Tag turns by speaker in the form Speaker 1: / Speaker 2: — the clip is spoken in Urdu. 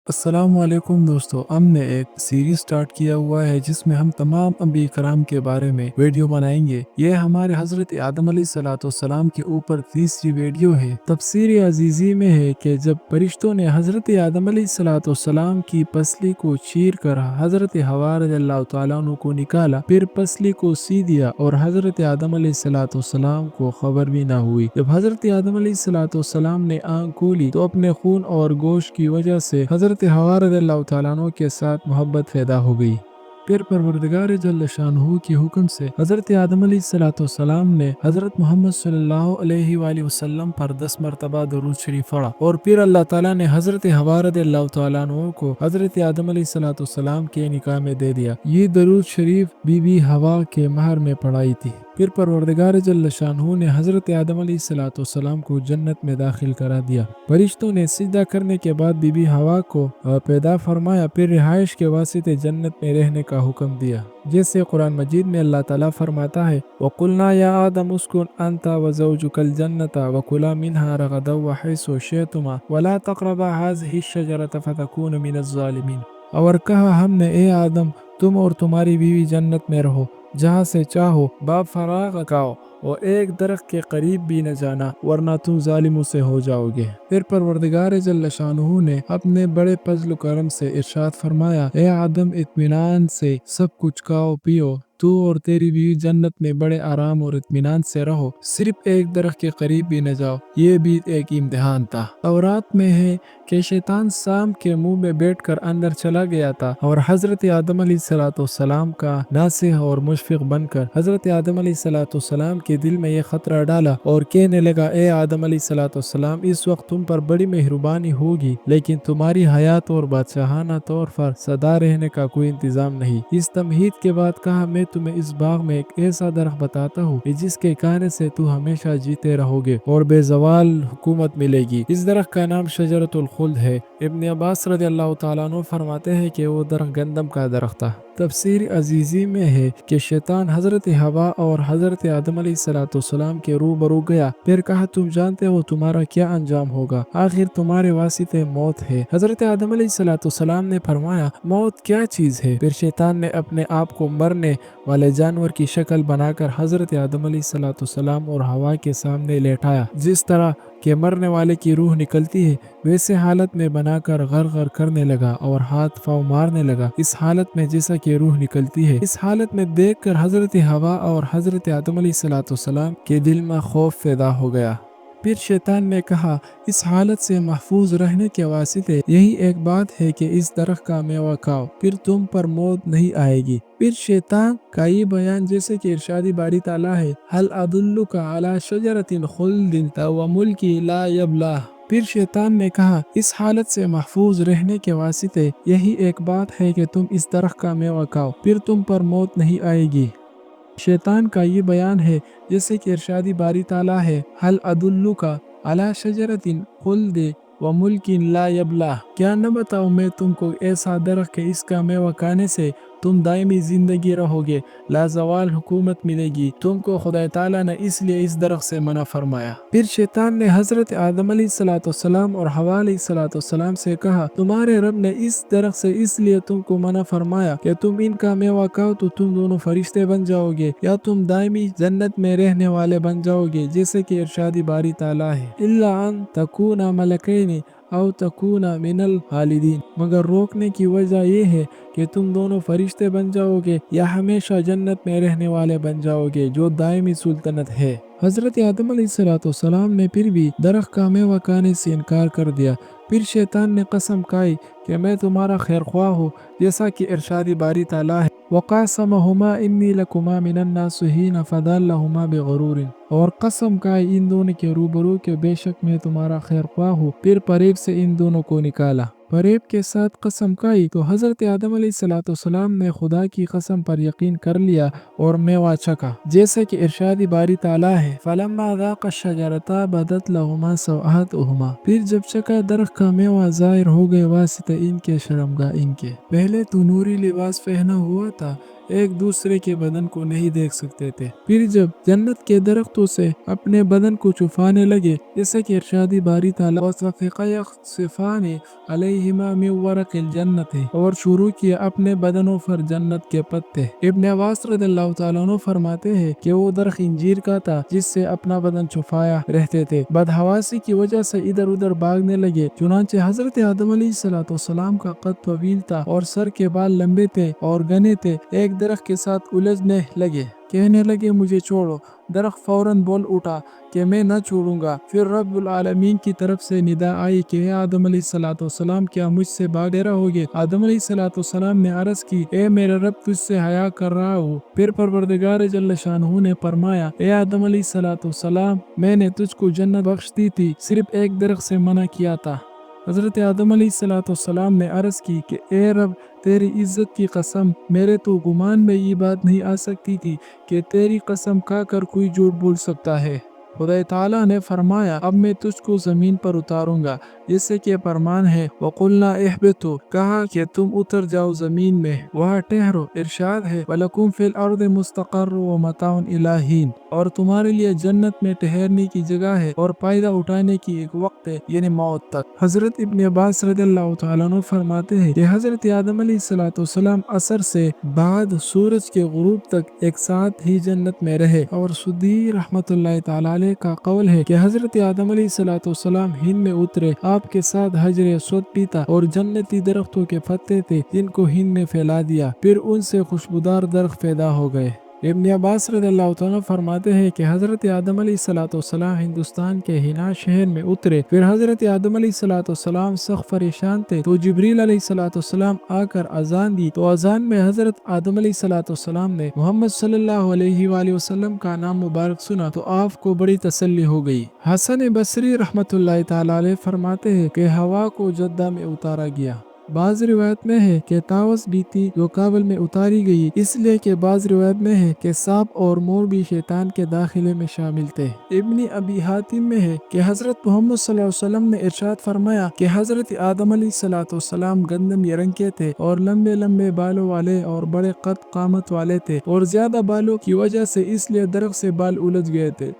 Speaker 1: السلام علیکم دوستو، ہم نے ایک سیریز سٹارٹ کیا ہوا ہے جس میں ہم تمام انبیاء کرام کے بارے میں ویڈیو بنائیں گے۔ یہ ہمارے حضرت آدم علیہ السلام کے اوپر تیسری ویڈیو ہے۔ تفسیر عزیزی میں ہے کہ جب فرشتوں نے حضرت آدم علیہ السلام کی پسلی کو چیر کر حضرت حوا رضی اللہ تعالیٰ عنہ کو نکالا، پھر پسلی کو سی دیا اور حضرت آدم علیہ السلام کو خبر بھی نہ ہوئی۔ جب حضرت آدم علیہ السلام نے آنکھ کھولی تو اپنے خون اور گوشت کی وجہ سے حضرت حوا رضی اللہ تعالیٰ عنہ کے ساتھ محبت پیدا ہو گئی۔ پھر پروردگار جل شانہ کے حکم سے حضرت آدم علیہ السلام نے حضرت محمد صلی اللہ علیہ وآلہ وسلم پر 10 مرتبہ درود شریف پڑھا، اور پھر اللہ تعالیٰ نے حضرت حوا رضی اللہ تعالیٰ عنہ کو حضرت آدم علیہ السلام کے نکاح میں دے دیا۔ یہ درود شریف بی بی حوا کے مہر میں پڑھائی تھی۔ پھر پروردگار جل شانہ نے حضرت آدم علیہ السلام کو جنت میں داخل کرا دیا۔ فرشتوں نے سجدہ کرنے کے بعد بی بی حوا کو پیدا فرمایا، پھر رہائش کے واسطے جنت میں رہنے کا حکم دیا، جیسے قرآن مجید میں اللہ تعالیٰ فرماتا ہے وَقُلْنَا يَا آدَمُ اسْكُنْ أَنْتَ وَزَوْجُكَ الْجَنَّةَ وَكُلَا مِنْهَا رَغَدًا وَحَيْثُ شِئْتُمَا وَلَا تَقْرَبَا هَٰذِهِ الشَّجَرَةَ فَتَكُونَا مِنَ الظَّالِمِينَ۔ اور کہا ہم نے اے آدم، تم اور تمہاری بیوی جنت میں رہو، جہاں سے چاہو باب فراغ کھاؤ، اور ایک درخت کے قریب بھی نہ جانا ورنہ تم ظالموں سے ہو جاؤ گے۔ پھر پروردگار جل شانہ نے اپنے بڑے فضل و کرم سے ارشاد فرمایا اے آدم، اطمینان سے سب کچھ کھاؤ پیو، تو اور تیری بیوی جنت میں بڑے آرام اور اطمینان سے رہو، صرف ایک درخت کے قریب بھی نہ جاؤ۔ یہ بھی ایک امتحان تھا۔ تورات میں ہے کہ شیطان سام کے منہ میں بیٹھ کر اندر چلا گیا تھا اور حضرت آدم علیہ السلام کا ناصح اور مشفق بن کر حضرت آدم علیہ السلام کے دل میں یہ خطرہ ڈالا اور کہنے لگا اے آدم علیہ السلام، اس وقت تم پر بڑی مہربانی ہوگی، لیکن تمہاری حیات اور بادشاہانہ طور پر سدا رہنے کا کوئی انتظام نہیں۔ اس تمہید کے بعد کہا میں تمہیں اس باغ میں ایک ایسا درخت بتاتا ہوں جس کے کھانے سے تو ہمیشہ جیتے رہو گے اور بے زوال حکومت ملے گی۔ اس درخت کا نام شجرۃ الخلد ہے۔ ابن عباس رضی اللہ تعالیٰ عنہ فرماتے ہیں کہ وہ درخت گندم کا درخت تھا۔ تفسیر عزیزی میں ہے کہ شیطان حضرت حوا اور حضرت آدم علیہ السلام کے روبرو گیا، پھر کہا تم جانتے ہو تمہارا کیا انجام ہوگا، آخر تمہارے واسطے موت ہے۔ حضرت آدم علیہ السلام نے فرمایا موت کیا چیز ہے؟ پھر شیطان نے اپنے آپ کو مرنے والے جانور کی شکل بنا کر حضرت آدم علیہ السلام اور حوا کے سامنے لیٹایا، جس طرح کہ مرنے والے کی روح نکلتی ہے ویسے حالت میں بنا کر غر کرنے لگا اور ہاتھ پاؤں مارنے لگا، اس حالت میں جیسا کہ روح نکلتی ہے۔ اس حالت میں دیکھ کر حضرت حوا اور حضرت آدم علیہ السلام کے دل میں خوف پیدا ہو گیا۔ پھر شیطان نے کہا اس حالت سے محفوظ رہنے کے واسطے یہی ایک بات ہے کہ اس درخت کا میوہ کھاؤ، پھر تم پر موت نہیں آئے گی۔ پھر شیطان کا یہ بیان جیسے کہ ارشاد باری تعالیٰ ہے هل ادلک علی شجرۃ خلد وملک لا یبلہ۔ پھر شیطان نے کہا اس حالت سے محفوظ رہنے کے واسطے یہی ایک بات ہے کہ تم اس درخت کا میوہ کھاؤ، پھر تم پر موت نہیں آئے گی۔ شیطان کا یہ بیان ہے جیسے کہ ارشاد باری تعالیٰ ہے هل ادلک علی شجرۃ خلد وملک لا یبلہ۔ کیا نہ بتاؤں میں تم کو ایسا درخت کہ اس کا میوہ کھانے سے تم دائمی زندگی رہو گے، لازوال حکومت ملے گی۔ تم کو خدا تعالیٰ نے اس لیے اس درخت سے منع فرمایا۔ پھر شیطان نے حضرت آدم علیہ السلام اور حوا علیہ السلام سے کہا تمہارے رب نے اس درخت سے اس لیے تم کو منع فرمایا کہ تم ان کا میوہ کھاؤ تو تم دونوں فرشتے بن جاؤ گے یا تم دائمی جنت میں رہنے والے بن جاؤ گے، جیسے کہ ارشاد باری تعالیٰ ہے الا ان تکونا ملکین او تکونا من الخالدین، مگر روکنے کی وجہ یہ ہے کہ تم دونوں فرشتے بن جاؤ گے یا ہمیشہ جنت میں رہنے والے بن جاؤ گے جو دائمی سلطنت ہے۔ حضرت آدم علیہ السلام نے پھر بھی درخت کا میوہ کھانے سے انکار کر دیا۔ پھر شیطان نے قسم کھائی کہ میں تمہارا خیر خواہ ہوں، جیسا کہ ارشاد باری تعالیٰ ہے وَقَاسَمَهُمَا إِنِّي لَكُمَا مِنَ النَّاصِحِينَ فَدَلَّهُمَا بِغُرُورٍ، اور قسم کھائی ان دونوں کے روبرو کہ بے شک میں تمہارا خیر خواہ ہوں، پھر فریب سے ان دونوں کو نکالا۔ فریب کے ساتھ قسم کھائی تو حضرت آدم علیہ السلام نے خدا کی قسم پر یقین کر لیا اور میوہ چکھا، جیسے کہ ارشاد باری تعالیٰ ہے فَلَمَّا ذَاقَا الشَّجَرَةَ بَدَتْ لَهُمَا سَوْآتُهُمَا، پھر جب چکھا درخت کا میوہ ظاہر ہو گئے واسطے ان کے شرمگاہ ان کے۔ پہلے تو نوری لباس پہنا ہوا تھا ایک دوسرے کے بدن کو نہیں دیکھ سکتے تھے۔ پھر جب جنت کے درختوں سے اپنے بدن کو چھپانے لگے، جیسے کہ ارشادی باری تعالیٰ وَطَفِقَا يَخْصِفَانِ عَلَيْهِمَا مِنْ وَرَقِ الْجَنَّةِ اور شروع کیا اپنے بدنوں پر جنت کے پتے۔ ابن عباس رضی اللہ تعالیٰ عنہ فرماتے ہیں کہ وہ درخت انجیر کا تھا جس سے اپنا بدن چھپایا رہتے تھے۔ بدحواسی کی وجہ سے ادھر ادھر بھاگنے لگے، چنانچہ حضرت آدم علیہ السلام کا قد طویل تھا اور سر کے بال لمبے تھے اور گھنے تھے۔ ایک درخت کے ساتھ الجھنے لگے، کہنے لگے مجھے چھوڑو۔ درخت فوراً بول اٹھا کہ میں نہ چھوڑوں گا۔ پھر رب العالمین کی طرف سے ندا آئی کہ اے آدم علیہ السلام کیا مجھ سے بھاگ رہو گے؟ آدم علیہ السلام نے عرض کی اے میرے رب تجھ سے حیا کر رہا ہوں۔ پھر پروردگار جل شانہ نے فرمایا اے آدم علیہ السلام میں نے تجھ کو جنت بخش دی تھی، صرف ایک درخت سے منع کیا تھا۔ حضرت آدم علیہ السلام نے عرض کی کہ اے رب تیری عزت کی قسم میرے تو گمان میں یہ بات نہیں آ سکتی تھی کہ تیری قسم کھا کر کوئی جھوٹ بول سکتا ہے۔ خدا تعالیٰ نے فرمایا اب میں تجھ کو زمین پر اتاروں گا، جیسے کہ فرمان ہے وَقُلْنَا اهْبِطُوا کہا کہ تم اتر جاؤ زمین میں، وہاں ٹھہرو۔ ارشاد ہے وَلَكُمْ فِي الْأَرْضِ مُسْتَقَرٌّ وَمَتَاعٌ إِلَىٰ حِينٍ اور تمہارے لیے جنت میں ٹھہرنے کی جگہ ہے اور فائدہ اٹھانے کی ایک وقت ہے، یعنی موت تک۔ حضرت ابن عباس رضی اللہ تعالیٰ عنہ فرماتے ہیں کہ حضرت آدم علیہ السلام عصر سے بعد سورج کے غروب تک ایک ساتھ ہی جنت میں رہے، اور سدی رحمت اللہ تعالیٰ علیہ کا قول ہے کہ حضرت آدم علیہ السلام ہند میں اترے، آپ کے ساتھ حجر اسود بھی تھا اور جنتی درختوں کے پتے تھے جن کو ہند نے پھیلا دیا، پھر ان سے خوشبودار درخت پیدا ہو گئے۔ ابن عباس رضی اللہ تعالیٰ فرماتے ہیں کہ حضرت آدم علیہ السلام ہندوستان کے ہنا شہر میں اترے، پھر حضرت آدم علیہ السلام سخت پریشان تھے تو جبریل علیہ السلام آ کر اذان دی، تو اذان میں حضرت آدم علیہ السلام نے محمد صلی اللہ علیہ وآلہ وسلم کا نام مبارک سنا تو آپ کو بڑی تسلی ہو گئی۔ حسن بصری رحمت اللہ تعالیٰ علیہ فرماتے ہیں کہ ہوا کو جدہ میں اتارا گیا۔ بعض روایت میں ہے کہ طاوس بھی تھی جو کابل میں اتاری گئی، اس لیے کہ بعض روایت میں ہے کہ سانپ اور مور بھی شیطان کے داخلے میں شامل تھے۔ ابن ابی حاتم میں ہے کہ حضرت محمد صلی اللہ علیہ وسلم نے ارشاد فرمایا کہ حضرت آدم علیہ السلام گندم رنگ کے تھے اور لمبے لمبے بالوں والے اور بڑے قد قامت والے تھے، اور زیادہ بالوں کی وجہ سے اس لیے درخت سے بال الجھ گئے تھے۔